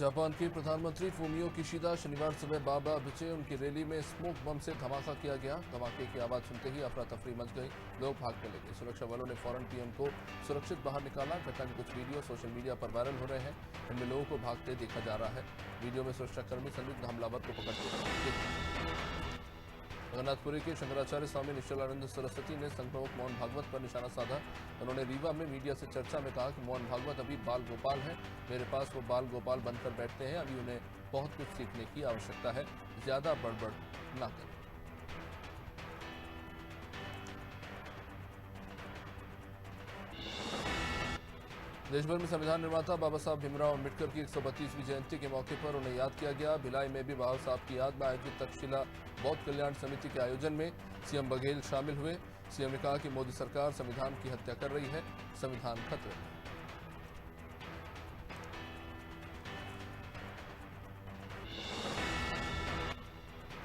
Japan के प्रधानमंत्री Fumio Kishida शनिवार सुबह बाबा पहुंचे। उनकी रैली में स्मोक बम से धमाका किया गया। धमाके की आवाज सुनते ही अफरा तफरी मच गई, लोग भागने लगे। सुरक्षा बलों ने फौरन पीएम को सुरक्षित बाहर निकाला। घटना के कुछ वीडियो सोशल मीडिया पर वायरल हो रहे हैं। इनमें लोगों को भागते देखा जा रहा है। वीडियो में सुरक्षाकर्मी संदिग्ध हमलावर को पकड़ते जगन्नाथपुरी के शंकराचार्य स्वामी निश्चलानंद सरस्वती ने संघ प्रमुख मोहन भागवत पर निशाना साधा। उन्होंने रीवा में मीडिया से चर्चा में कहा कि मोहन भागवत अभी बाल गोपाल हैं। मेरे पास वो बाल गोपाल बनकर बैठते हैं। अभी उन्हें बहुत कुछ सीखने की आवश्यकता है, ज्यादा बड़बड़ ना करें। देश भर में संविधान निर्माता बाबा साहब भीमराव अम्बेडकर की 132वीं जयंती के मौके पर उन्हें याद किया गया। भिलाई में भी बाबा साहब की याद में आयोजित तक्षशिला बौद्ध कल्याण समिति के आयोजन में सीएम बघेल शामिल हुए। सीएम ने कहा कि मोदी सरकार संविधान की हत्या कर रही है, संविधान खतरे में।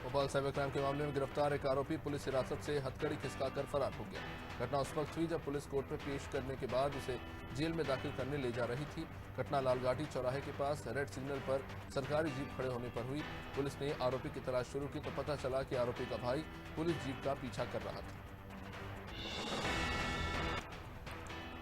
भोपाल साइबर क्राइम के मामले में गिरफ्तार एक आरोपी पुलिस हिरासत से हथकड़ी खिसकाकर फरार हो गया। घटना उस वक्त हुई जब पुलिस कोर्ट में पेश करने के बाद उसे जेल में दाखिल करने ले जा रही थी। घटना लालघाटी चौराहे के पास रेड सिग्नल पर सरकारी जीप खड़े होने पर हुई। पुलिस ने आरोपी की तलाश शुरू की तो पता चला कि आरोपी का भाई पुलिस जीप का पीछा कर रहा था।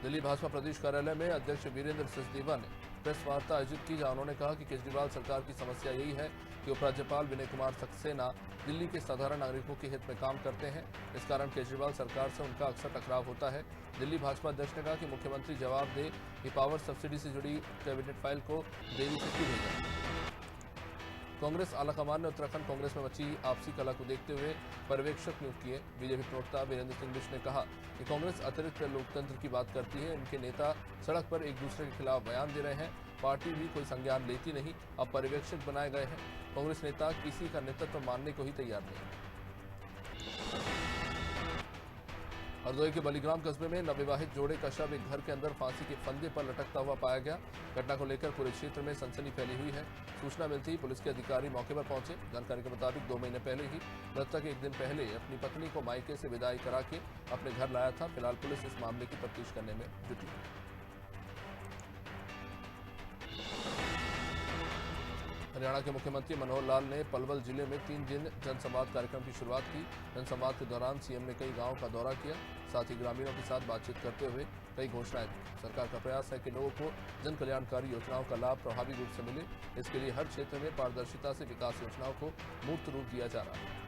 दिल्ली भाजपा प्रदेश कार्यालय में अध्यक्ष वीरेंद्र सचदेवा ने प्रेस वार्ता आयोजित की, जहां उन्होंने कहा कि केजरीवाल सरकार की समस्या यही है कि उपराज्यपाल विनय कुमार सक्सेना दिल्ली के साधारण नागरिकों के हित में काम करते हैं। इस कारण केजरीवाल सरकार से उनका अक्सर टकराव होता है। दिल्ली भाजपा अध्यक्ष ने कहा कि मुख्यमंत्री जवाब दे कि पावर सब्सिडी से जुड़ी कैबिनेट फाइल को देरी से क्यों भेजा। कांग्रेस आलाकमान ने उत्तराखंड कांग्रेस में मची आपसी कला को देखते हुए पर्यवेक्षक नियुक्त किए। बीजेपी प्रवक्ता वीरेंद्र सिंह बिश्ट ने कहा कि कांग्रेस अतिरिक्त लोकतंत्र की बात करती है। इनके नेता सड़क पर एक दूसरे के खिलाफ बयान दे रहे हैं। पार्टी भी कोई संज्ञान लेती नहीं। अब पर्यवेक्षक बनाए गए हैं। कांग्रेस नेता किसी का नेतृत्व मानने को ही तैयार नहीं। हरदोई के बलीग्राम कस्बे में नवविवाहित जोड़े का शव एक घर के अंदर फांसी के फंदे पर लटकता हुआ पाया गया। घटना को लेकर पूरे क्षेत्र में सनसनी फैली हुई है। सूचना मिलती ही पुलिस के अधिकारी मौके पर पहुंचे। जानकारी के मुताबिक 2 महीने पहले ही मृतक एक दिन पहले अपनी पत्नी को मायके से विदाई करा के अपने घर लाया था। फिलहाल पुलिस इस मामले की तफ्तीश करने में जुटी है। हरियाणा के मुख्यमंत्री मनोहर लाल ने पलवल जिले में 3 दिन जनसंवाद कार्यक्रम की शुरुआत की। जनसंवाद के दौरान सीएम ने कई गांवों का दौरा किया, साथ ही ग्रामीणों के साथ बातचीत करते हुए कई घोषणाएं दी। सरकार का प्रयास है कि लोगों को जन कल्याणकारी योजनाओं का लाभ प्रभावी रूप से मिले। इसके लिए हर क्षेत्र में पारदर्शिता से विकास योजनाओं को मूर्त रूप दिया जा रहा है।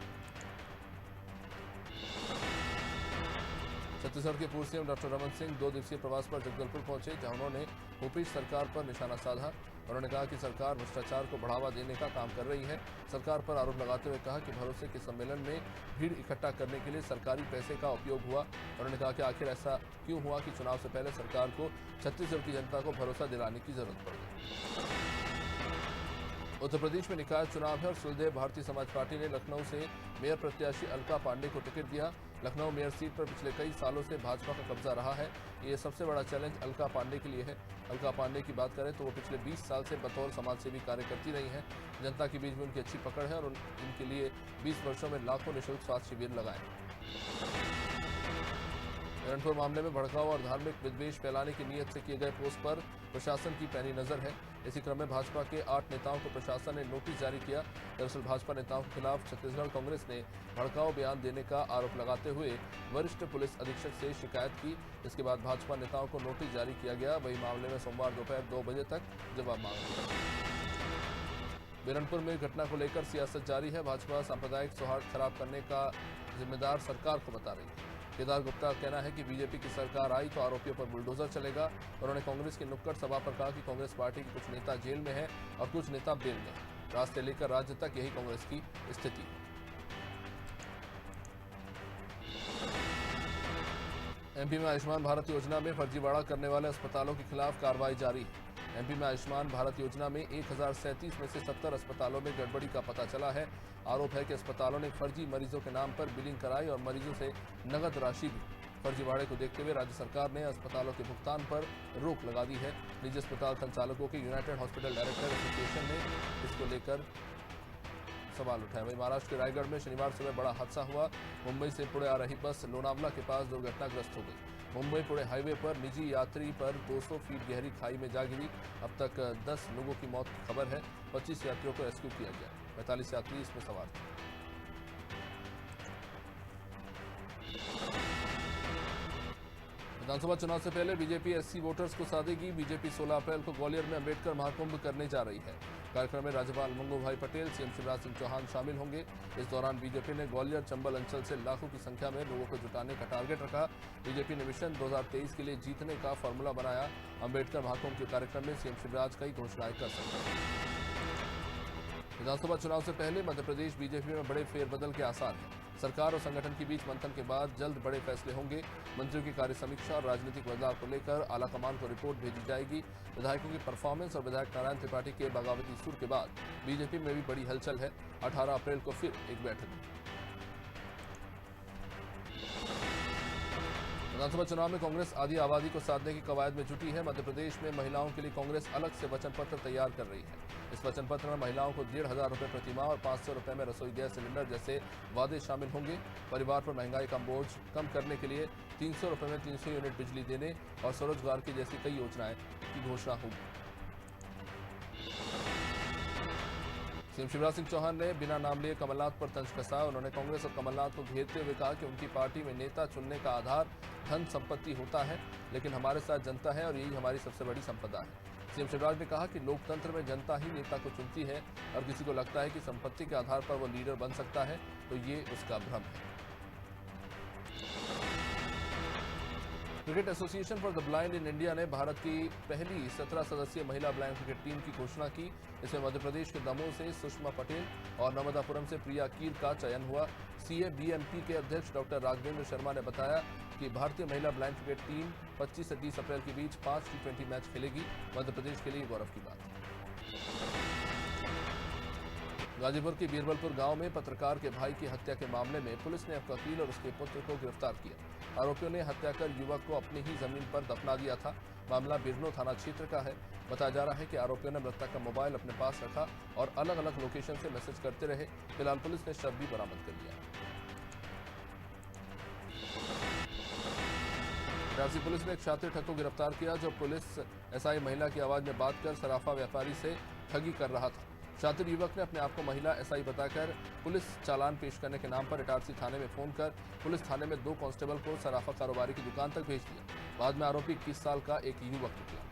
छत्तीसगढ़ के पूर्व सीएम डॉक्टर रमन सिंह 2 दिवसीय प्रवास पर जगदलपुर पहुंचे, जहां उन्होंने भूपेश सरकार पर निशाना साधा। उन्होंने कहा कि सरकार भ्रष्टाचार को बढ़ावा देने का काम कर रही है। सरकार पर आरोप लगाते हुए कहा कि भरोसे के सम्मेलन में भीड़ इकट्ठा करने के लिए सरकारी पैसे का उपयोग हुआ। उन्होंने कहा कि आखिर ऐसा क्यों हुआ कि चुनाव से पहले सरकार को छत्तीसगढ़ की जनता को भरोसा दिलाने की जरूरत पड़ गई। उत्तर प्रदेश में निकाय चुनाव है और सुलझे भारतीय समाज पार्टी ने लखनऊ से मेयर प्रत्याशी अलका पांडे को टिकट दिया। लखनऊ मेयर सीट पर पिछले कई सालों से भाजपा का कब्जा रहा है। ये सबसे बड़ा चैलेंज अलका पांडे के लिए है। अलका पांडे की बात करें तो वो पिछले 20 साल से बतौर समाजसेवी कार्य करती रही हैं। जनता के बीच में उनकी अच्छी पकड़ है और इनके लिए 20 वर्षों में लाखों निःशुल्क स्वास्थ्य शिविर लगाए। हिरणपुर मामले में भड़काऊ और धार्मिक विद्वेष फैलाने की नीयत से किए गए पोस्ट पर प्रशासन की पैनी नजर है। इसी क्रम में भाजपा के 8 नेताओं को प्रशासन ने नोटिस जारी किया। दरअसल भाजपा नेताओं के खिलाफ छत्तीसगढ़ कांग्रेस ने भड़काऊ बयान देने का आरोप लगाते हुए वरिष्ठ पुलिस अधीक्षक से शिकायत की। इसके बाद भाजपा नेताओं को नोटिस जारी किया गया। वही मामले में सोमवार दोपहर 2 बजे तक जवाब मांगा। बिरनपुर में घटना को लेकर सियासत जारी है। भाजपा सांप्रदायिक सौहार्द खराब करने का जिम्मेदार सरकार को बता रही है। केदार गुप्ता का कहना है कि बीजेपी की सरकार आई तो आरोपियों पर बुलडोजर चलेगा। उन्होंने कांग्रेस की नुक्कड़ सभा पर कहा कि कांग्रेस पार्टी के कुछ नेता जेल में हैं और कुछ नेता बेल में हैं। रास्ते लेकर राज्य तक यही कांग्रेस की स्थिति है। एमपी में आयुष्मान भारत योजना में फर्जीवाड़ा करने वाले अस्पतालों के खिलाफ कार्रवाई जारी है। एमपी में आयुष्मान भारत योजना में 1037 में से 70 अस्पतालों में गड़बड़ी का पता चला है। आरोप है कि अस्पतालों ने फर्जी मरीजों के नाम पर बिलिंग कराई और मरीजों से नकद राशि भी। फर्जीवाड़े को देखते हुए राज्य सरकार ने अस्पतालों के भुगतान पर रोक लगा दी है। निजी अस्पताल संचालकों के यूनाइटेड हॉस्पिटल डायरेक्टर एसोसिएशन ने इसको लेकर सवाल उठाए। वहीं महाराष्ट्र के रायगढ़ में शनिवार सुबह बड़ा हादसा हुआ। मुंबई से पुणे आ रही बस लोनावला के पास दुर्घटनाग्रस्त हो गई। मुंबई पुणे हाईवे पर निजी यात्री पर 200 फीट गहरी खाई में जा गिरी। अब तक 10 लोगों की मौत की खबर है। 25 यात्रियों को रेस्क्यू किया गया। 45 यात्री इसमें सवार थे। विधानसभा चुनाव से पहले बीजेपी एससी वोटर्स को साधेगी। बीजेपी 16 अप्रैल को ग्वालियर में अंबेडकर महाकुंभ करने जा रही है। कार्यक्रम में राज्यपाल मंगू भाई पटेल, सीएम शिवराज सिंह चौहान शामिल होंगे। इस दौरान बीजेपी ने ग्वालियर चंबल अंचल से लाखों की संख्या में लोगों को जुटाने का टारगेट रखा। बीजेपी ने विजन 2023 के लिए जीतने का फॉर्मूला बनाया। अंबेडकर महाकुंभ के कार्यक्रम में सीएम शिवराज कई घोषणाएं कर सकते हैं। विधानसभा चुनाव से पहले मध्य प्रदेश बीजेपी में बड़े फेरबदल के आसार हैं। सरकार और संगठन के बीच मंथन के बाद जल्द बड़े फैसले होंगे। मंत्रियों की कार्य समीक्षा और राजनीतिक बदलाव को लेकर आलाकमान को रिपोर्ट भेजी जाएगी। विधायकों की परफॉर्मेंस और विधायक नारायण त्रिपाठी के बगावती सुर के बाद बीजेपी में भी बड़ी हलचल है। 18 अप्रैल को फिर एक बैठक होगी। विधानसभा चुनाव में कांग्रेस आधी आबादी को साधने की कवायद में जुटी है। मध्य प्रदेश में महिलाओं के लिए कांग्रेस अलग से वचन पत्र तैयार कर रही है। इस वचन पत्र में महिलाओं को 1,500 रुपये प्रतिमाह और 500 रुपये में रसोई गैस सिलेंडर जैसे वादे शामिल होंगे। परिवार पर महंगाई का बोझ कम करने के लिए 300 रुपये में 300 यूनिट बिजली देने और स्वरोजगार की जैसी कई योजनाएं की घोषणा होगी। सीएम शिवराज सिंह चौहान ने बिना नाम लिए कमलनाथ पर तंज कसा। उन्होंने कांग्रेस और कमलनाथ को घेरते हुए कहा कि उनकी पार्टी में नेता चुनने का आधार धन संपत्ति होता है, लेकिन हमारे साथ जनता है और यही हमारी सबसे बड़ी संपदा है। सीएम शिवराज ने कहा कि लोकतंत्र में जनता ही नेता को चुनती है और किसी को लगता है कि संपत्ति के आधार पर वो लीडर बन सकता है तो ये उसका भ्रम है। Cricket association for the blind in India ने भारत की पहली 17 सदस्यीय महिला ब्लाइंड क्रिकेट टीम की घोषणा की। इसमें मध्य प्रदेश के दमोह से सुषमा पटेल और नर्मदापुरम से प्रिया कीर का चयन हुआ। सीएबीएमपी के अध्यक्ष डॉक्टर राघवेंद्र शर्मा ने बताया कि भारतीय महिला ब्लाइंड क्रिकेट टीम 25 से 30 अप्रैल के बीच 5 T20 मैच खेलेगी। मध्य प्रदेश के लिए गौरव की बात है। गाजीपुर के बीरबलपुर गांव में पत्रकार के भाई की हत्या के मामले में पुलिस ने एक वकील और उसके पुत्र को गिरफ्तार किया। आरोपियों ने हत्या कर युवक को अपनी ही जमीन पर दफना दिया था। मामला बिरनो थाना क्षेत्र का है। बताया जा रहा है कि आरोपियों ने मृतक का मोबाइल अपने पास रखा और अलग अलग लोकेशन से मैसेज करते रहे। फिलहाल पुलिस ने शव भी बरामद कर लिया। इटारसी पुलिस ने एक छात्र ठग को गिरफ्तार किया जो पुलिस एसआई महिला की आवाज में बात कर सराफा व्यापारी से ठगी कर रहा था। शातिर युवक ने अपने आप को महिला एसआई बताकर पुलिस चालान पेश करने के नाम पर इटारसी थाने में फोन कर पुलिस थाने में 2 कांस्टेबल को सराफा कारोबारी की दुकान तक भेज दिया। बाद में आरोपी 21 साल का एक युवक निकला।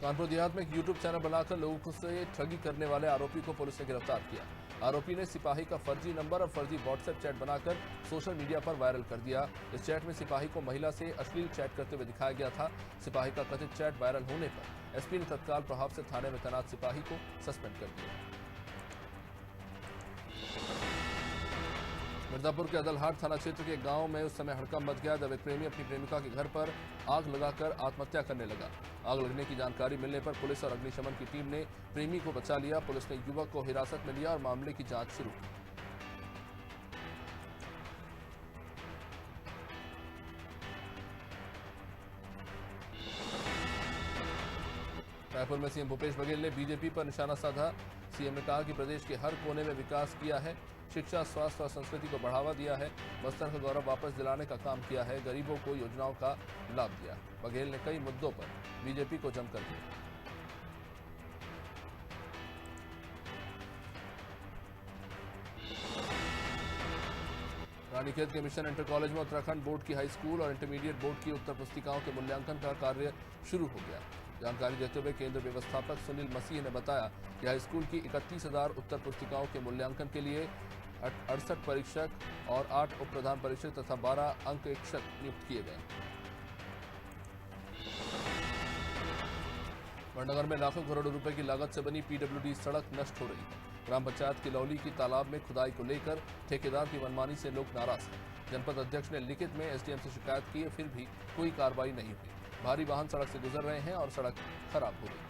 कानपुर देहात में एक यूट्यूब चैनल बनाकर लोगों से ठगी करने वाले आरोपी को पुलिस ने गिरफ्तार किया। आरोपी ने सिपाही का फर्जी नंबर और फर्जी व्हाट्सएप चैट बनाकर सोशल मीडिया पर वायरल कर दिया। इस चैट में सिपाही को महिला से अश्लील चैट करते हुए दिखाया गया था। सिपाही का कथित चैट वायरल होने पर एसपी ने तत्काल प्रभाव से थाने में तैनात सिपाही को सस्पेंड कर दिया। मिर्जापुर के अदलहाट थाना क्षेत्र के गांव में उस समय हड़कंप मच गया जब एक प्रेमी अपनी प्रेमिका के घर पर आग लगाकर आत्महत्या करने लगा। आग लगने की जानकारी मिलने पर पुलिस और अग्निशमन की टीम ने प्रेमी को बचा लिया। पुलिस ने युवक को हिरासत में लिया और मामले की जांच शुरू की। रायपुर में सीएम भूपेश बघेल ने बीजेपी पर निशाना साधा। सीएम ने कहा कि प्रदेश के हर कोने में विकास किया है, शिक्षा, स्वास्थ्य और संस्कृति को बढ़ावा दिया है, बस्तर का गौरव वापस दिलाने का काम किया है, गरीबों को योजनाओं का लाभ दिया। बघेल ने कई मुद्दों पर बीजेपी को जमकर दिया। रानीखेत के मिशन इंटर कॉलेज में उत्तराखंड बोर्ड की हाई स्कूल और इंटरमीडिएट बोर्ड की उत्तर पुस्तिकाओं के मूल्यांकन का कार्य शुरू हो गया। जानकारी देते हुए केंद्र व्यवस्थापक सुनील मसीह ने बताया कि हाई स्कूल की 31,000 उत्तर पुस्तिकाओं के मूल्यांकन के लिए 68 परीक्षक और 8 उप प्रधान परीक्षक तथा 12 अंकेक्षक नियुक्त किए गए। वडनगर में लाखों करोड़ों रुपए की लागत से बनी पीडब्ल्यूडी सड़क नष्ट हो रही है। ग्राम पंचायत की लौली की तालाब में खुदाई को लेकर ठेकेदार की मनमानी से लोग नाराज हैं। जनपद अध्यक्ष ने लिखित में एसडीएम से शिकायत की, फिर भी कोई कार्रवाई नहीं हुई। भारी वाहन सड़क से गुजर रहे हैं और सड़क खराब हो गई।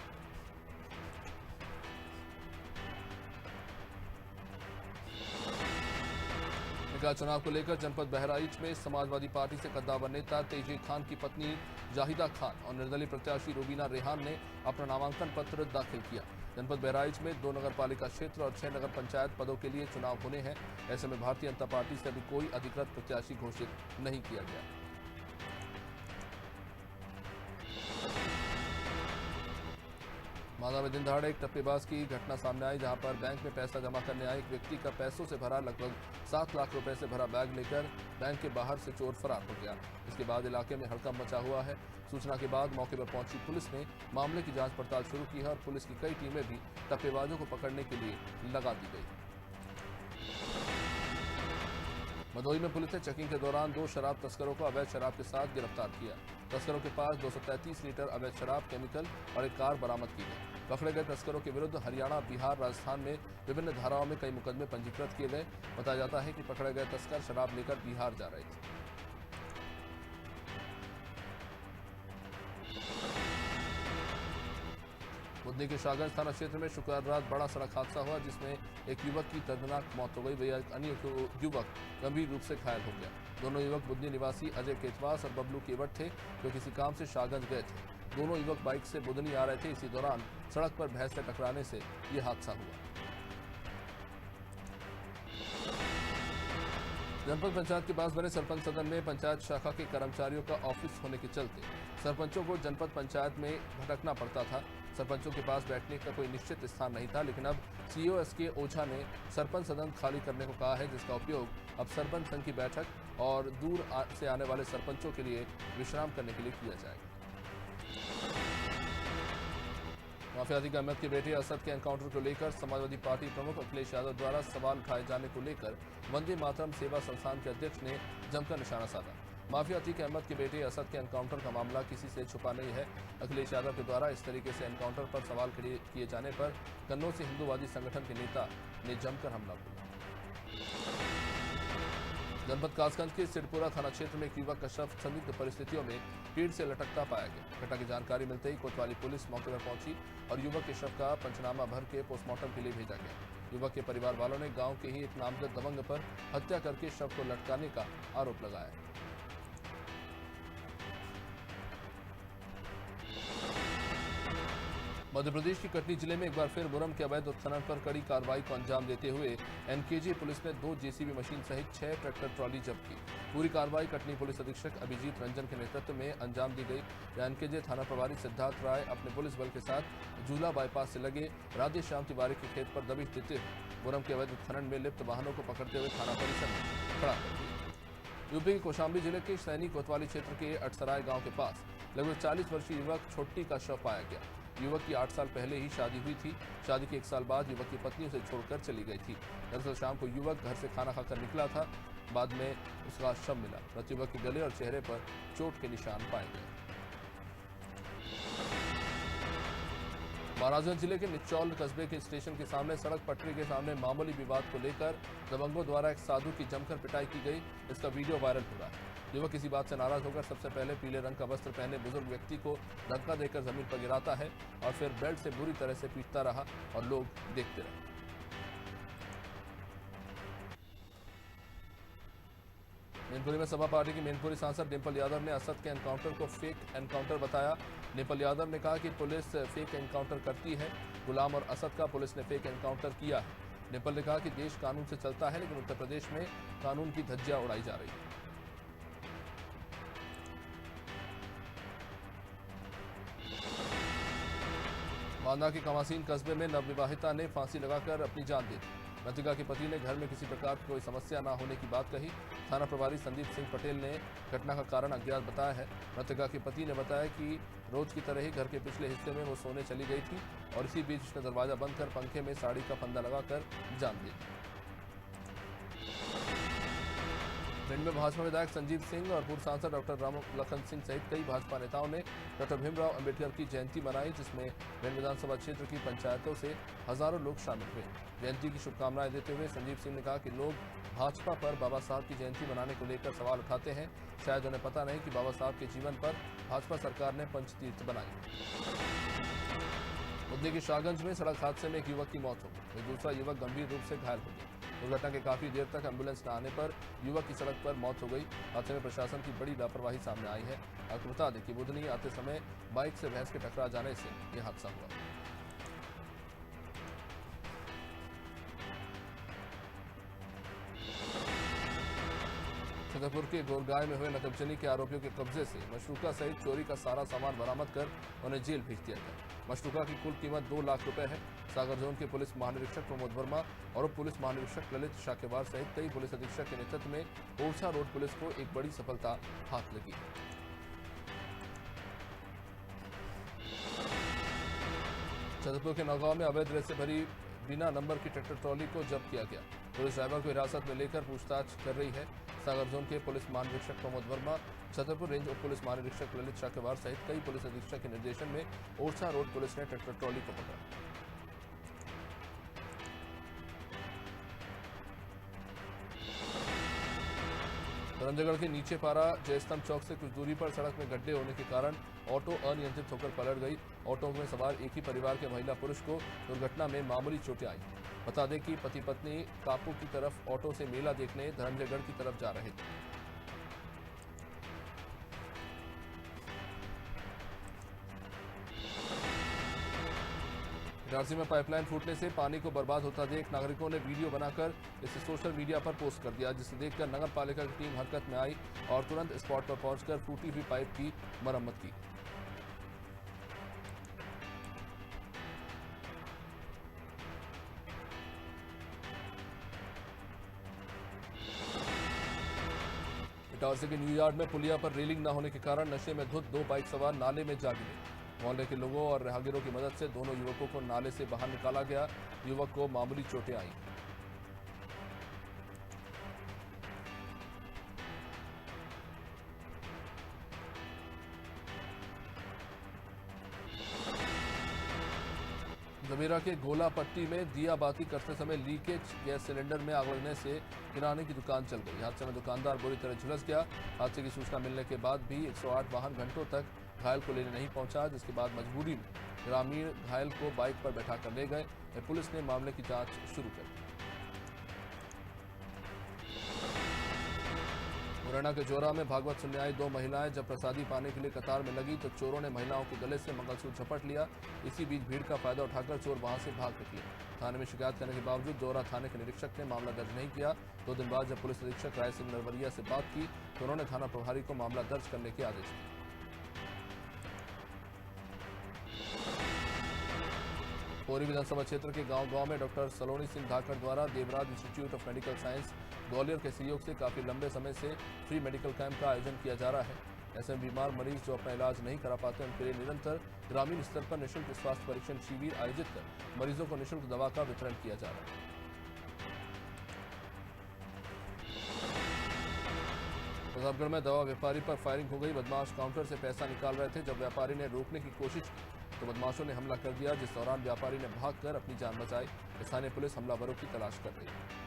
निकाय चुनाव को लेकर जनपद बहराइच में समाजवादी पार्टी से कद्दावर नेता तेजी खान की पत्नी जाहिदा खान और निर्दलीय प्रत्याशी रूबीना रेहान ने अपना नामांकन पत्र दाखिल किया। जनपद बहराइच में 2 नगर पालिका क्षेत्र और 6 नगर पंचायत पदों के लिए चुनाव होने हैं। ऐसे में भारतीय जनता पार्टी से अभी कोई अधिकृत प्रत्याशी घोषित नहीं किया गया। मालदा में दिन दहाड़े एक टप्पेबाज की घटना सामने आई, जहां पर बैंक में पैसा जमा करने आए एक व्यक्ति का पैसों से भरा लगभग 7 लाख रुपए से भरा बैग लेकर बैंक के बाहर से चोर फरार हो गया। इसके बाद इलाके में हड़कंप मचा हुआ है। सूचना के बाद मौके पर पहुंची पुलिस ने मामले की जांच पड़ताल शुरू की है और पुलिस की कई टीमें भी टप्पेबाजों को पकड़ने के लिए लगा दी गई। भदोही में पुलिस ने चेकिंग के दौरान 2 शराब तस्करों को अवैध शराब के साथ गिरफ्तार किया। तस्करों के पास 233 लीटर अवैध शराब, केमिकल और एक कार बरामद की गई। पकड़े गए तस्करों के विरुद्ध हरियाणा, बिहार, राजस्थान में विभिन्न धाराओं में कई मुकदमे पंजीकृत किए गए। बताया जाता है कि पकड़े गए तस्कर शराब लेकर बिहार जा रहे थे। बुधनी के शाहगंज थाना क्षेत्र में शुक्रवार रात बड़ा सड़क हादसा हुआ, जिसमें एक युवक की दर्दनाक मौत हो गई। वही एक अन्य युवक गंभीर रूप से घायल हो गया। दोनों युवक बुधनी निवासी अजय केतवास और बबलू केवट थे, जो किसी काम से शाहगंज गए थे। दोनों युवक बाइक से बुधनी आ रहे थे। इसी दौरान सड़क पर भैंस से टकराने से यह हादसा हुआ। जनपद पंचायत के पास बने सरपंच सदन में पंचायत शाखा के कर्मचारियों का ऑफिस होने के चलते सरपंचों को जनपद पंचायत में भटकना पड़ता था। सरपंचों के पास बैठने का कोई निश्चित स्थान नहीं था, लेकिन अब सीईओ एसके ओझा ने सरपंच सदन खाली करने को कहा है, जिसका उपयोग अब सरपंच संघ की बैठक और दूर से आने वाले सरपंचों के लिए विश्राम करने के लिए किया जाएगा। माफिया अतीक अहमद के बेटे असद के एनकाउंटर को लेकर समाजवादी पार्टी प्रमुख अखिलेश यादव द्वारा सवाल उठाए जाने को लेकर वंदे मातरम सेवा संस्थान के अध्यक्ष ने जमकर निशाना साधा। माफिया अतीक अहमद के बेटे असद के एनकाउंटर का मामला किसी से छुपा नहीं है। अखिलेश यादव के द्वारा इस तरीके से एनकाउंटर पर सवाल खड़े किए जाने पर कन्नौज से हिंदूवादी संगठन के नेता ने जमकर हमला बोला। जनपद कासगंज के सिरपुरा थाना क्षेत्र में एक युवक का शव संदिग्ध परिस्थितियों में पेड़ से लटकता पाया गया। घटना की जानकारी मिलते ही कोतवाली पुलिस मौके पर पहुंची और युवक के शव का पंचनामा भर के पोस्टमार्टम के लिए भेजा गया। युवक के परिवार वालों ने गांव के ही एक नामजद दबंग पर हत्या करके शव को लटकाने का आरोप लगाया। मध्य प्रदेश की कटनी जिले में एक बार फिर मुरम के अवैध उत्खनन पर कड़ी कार्रवाई को अंजाम देते हुए एनकेजे पुलिस ने 2 जेसीबी मशीन सहित 6 ट्रैक्टर ट्रॉली जब्त की। पूरी कार्रवाई कटनी पुलिस अधीक्षक अभिजीत रंजन के नेतृत्व में अंजाम दी गई। एनकेजे थाना प्रभारी सिद्धार्थ राय अपने पुलिस बल के साथ झूला बाईपास से लगे राधे श्याम तिवारी के खेत पर दबिश देते हुए मुरम के अवैध उत्खनन में लिप्त वाहनों को पकड़ते हुए थाना परिसर में खड़ा कर दिया। यूपी के कौशाम्बी जिले के सैनी कोतवाली क्षेत्र के अटसराय गांव के पास लगभग 40 वर्षीय युवक छोट्टी का शव पाया गया। युवक की 8 साल पहले ही शादी हुई थी। शादी के 1 साल बाद युवक की पत्नी उसे छोड़कर चली गई थी। दरअसल शाम को युवक घर से खाना खाकर निकला था। बाद में उसका शव मिला। मृत युवक के गले और चेहरे पर चोट के निशान पाए गए। महाराजगंज जिले के निचौल कस्बे के स्टेशन के सामने सड़क पटरी के सामने मामूली विवाद को लेकर दबंगों द्वारा एक साधु की जमकर पिटाई की गई। इसका वीडियो वायरल हो रहा है। युवक किसी बात से नाराज होकर सबसे पहले पीले रंग का वस्त्र पहने बुजुर्ग व्यक्ति को धक्का देकर जमीन पर गिराता है और फिर बेल्ट से बुरी तरह से पीटता रहा और लोग देखते रहे। मैनपुरी में सपा पार्टी की मैनपुरी सांसद डिंपल यादव ने असद के एनकाउंटर को फेक एनकाउंटर बताया। डिंपल यादव ने कहा कि पुलिस फेक एनकाउंटर करती है। गुलाम और असद का पुलिस ने फेक एनकाउंटर किया है। डिंपल ने कहा कि देश कानून से चलता है, लेकिन उत्तर प्रदेश में कानून की धज्जियां उड़ाई जा रही है। बांदा के कमासीन कस्बे में नवविवाहिता ने फांसी लगाकर अपनी जान दे दी। मृतका के पति ने घर में किसी प्रकार की कोई समस्या न होने की बात कही। थाना प्रभारी संदीप सिंह पटेल ने घटना का कारण अज्ञात बताया है। मृतका के पति ने बताया कि रोज की तरह ही घर के पिछले हिस्से में वो सोने चली गई थी और इसी बीच उसने दरवाजा बंद कर पंखे में साड़ी का फंदा लगाकर जान दे दी। भिंड में भाजपा विधायक संजीव सिंह और पूर्व सांसद डॉक्टर राम लखन सिंह सहित कई भाजपा नेताओं ने डॉक्टर भीमराव अंबेडकर की जयंती मनाई, जिसमें भिंड विधानसभा क्षेत्र की पंचायतों से हजारों लोग शामिल हुए। जयंती की शुभकामनाएं देते हुए संजीव सिंह ने कहा कि लोग भाजपा पर बाबा साहब की जयंती मनाने को लेकर सवाल उठाते हैं। शायद उन्हें पता नहीं कि बाबा साहब के जीवन पर भाजपा सरकार ने पंचतीर्थ बनाई। बुधनी के शाहगंज में सड़क हादसे में एक युवक की मौत हो गई। दूसरा युवक गंभीर रूप से घायल हो गया। दुर्घटना के काफी देर तक एम्बुलेंस न आने पर युवक की सड़क पर मौत हो गई। हादसे में प्रशासन की बड़ी लापरवाही सामने आई है। आपको बता दें कि बुधनी आते समय बाइक से भैंस के टकरा जाने से यह हादसा हुआ। छतरपुर के गोरगांव में हुए नकबजनी के आरोपियों के कब्जे से मशरूका सहित चोरी का सारा सामान बरामद कर उन्हें जेल भेज दिया गया। मशरूका की कुल कीमत 2 लाख रुपए है। सागर जोन के पुलिस महानिरीक्षक प्रमोद वर्मा और उप पुलिस महानिरीक्षक ललित शाकेवार सहित कई पुलिस अधीक्षक के नेतृत्व में ओरछा रोड पुलिस को एक बड़ी सफलता हाथ लगी। छतरपुर के नौगांव में अवैध रेत से भरी बिना नंबर की ट्रैक्टर ट्रॉली को जब्त किया गया। पुलिस ड्राइवर को हिरासत में लेकर पूछताछ कर रही है। सागर जोन के पुलिस महानिरीक्षक प्रमोद वर्मा, छतरपुर रेंज उप पुलिस महानिरीक्षक ललित शाकेवार सहित कई पुलिस अधीक्षक के निर्देशन में ओरछा रोड पुलिस ने ट्रैक्टर ट्रॉली को पकड़ा। रंजगढ़ के नीचे पारा जयस्तंभ चौक से कुछ दूरी पर सड़क में गड्ढे होने के कारण ऑटो अनियंत्रित होकर पलट गई। ऑटो में सवार एक ही परिवार के महिला पुरुष को दुर्घटना में मामूली चोटें आई। बता दें कि पति पत्नी कापू की तरफ ऑटो से मेला देखने धरमजयगढ़ की तरफ जा रहे थे। इटारसी में पाइपलाइन फूटने से पानी को बर्बाद होता देख नागरिकों ने वीडियो बनाकर इसे सोशल मीडिया पर पोस्ट कर दिया, जिसे देखकर नगर पालिका की टीम हरकत में आई और तुरंत स्पॉट पर पहुंचकर फूटी हुई पाइप की मरम्मत की। इटारसी के न्यूयार्ड में पुलिया पर रेलिंग न होने के कारण नशे में धुत 2 बाइक सवार नाले में जा गिरे। मोहल्ले के लोगों और राहगीरों की मदद से दोनों युवकों को नाले से बाहर निकाला गया। युवक को मामूली चोटें आईं। जमीरा के गोला पट्टी में दिया बाती करते समय लीकेज गैस सिलेंडर में आग लगने से किराने की दुकान जल गई। हादसे में दुकानदार बुरी तरह झुलस गया। हादसे की सूचना मिलने के बाद भी 108 वाहन घंटों तक घायल को लेने नहीं पहुंचा, जिसके बाद मजबूरी में ग्रामीण घायल को बाइक पर बैठाकर ले गए। पुलिस ने मामले की जांच शुरू कर दी। मुरैना के जोरा में भागवत सुनने आई 2 महिलाएं जब प्रसादी पाने के लिए कतार में लगी तो चोरों ने महिलाओं के गले से मंगलसूत्र झपट लिया। इसी बीच भीड़ का फायदा उठाकर चोर वहां से भाग निकले। थाने में शिकायत करने के बावजूद जोरा थाने के निरीक्षक ने मामला दर्ज नहीं किया। 2 दिन बाद जब पुलिस अधीक्षक राय सिंह नरवरिया से बात की तो उन्होंने थाना प्रभारी को मामला दर्ज करने के आदेश दिए। पौरी विधानसभा क्षेत्र के गांव-गांव में डॉक्टर सलोनी सिंह धाकड़ द्वारा Devraj institute of medical science Gwalior के सहयोग से काफी लंबे समय से फ्री मेडिकल कैंप का आयोजन किया जा रहा है। ऐसे में बीमार मरीज जो अपना इलाज नहीं करा पाते उनके लिए निरंतर ग्रामीण स्तर पर निःशुल्क स्वास्थ्य परीक्षण शिविर आयोजित कर मरीजों को निःशुल्क दवा का वितरण किया जा रहा है। प्रतापगढ़ में दवा व्यापारी पर फायरिंग हो गई। बदमाश काउंटर से पैसा निकाल रहे थे। जब व्यापारी ने रोकने की कोशिश की तो बदमाशों ने हमला कर दिया, जिस दौरान व्यापारी ने भागकर अपनी जान बचाई। स्थानीय पुलिस हमलावरों की तलाश कर रही है।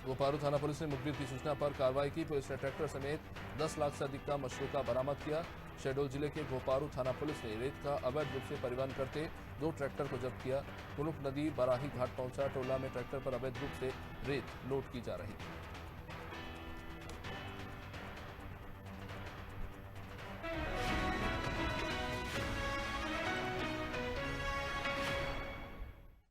गोपारू थाना पुलिस ने मुखबिर की सूचना पर कार्रवाई की। पुलिस ने ट्रैक्टर समेत 10 लाख से अधिक का मशरूका बरामद किया। शहडोल जिले के गोपारू थाना पुलिस ने रेत का अवैध रूप से परिवहन करते 2 ट्रैक्टर को जब्त किया। कुनुक नदी बराही घाट पहुंचा टोला में ट्रैक्टर पर अवैध रूप से रेत लोड की जा रही थी।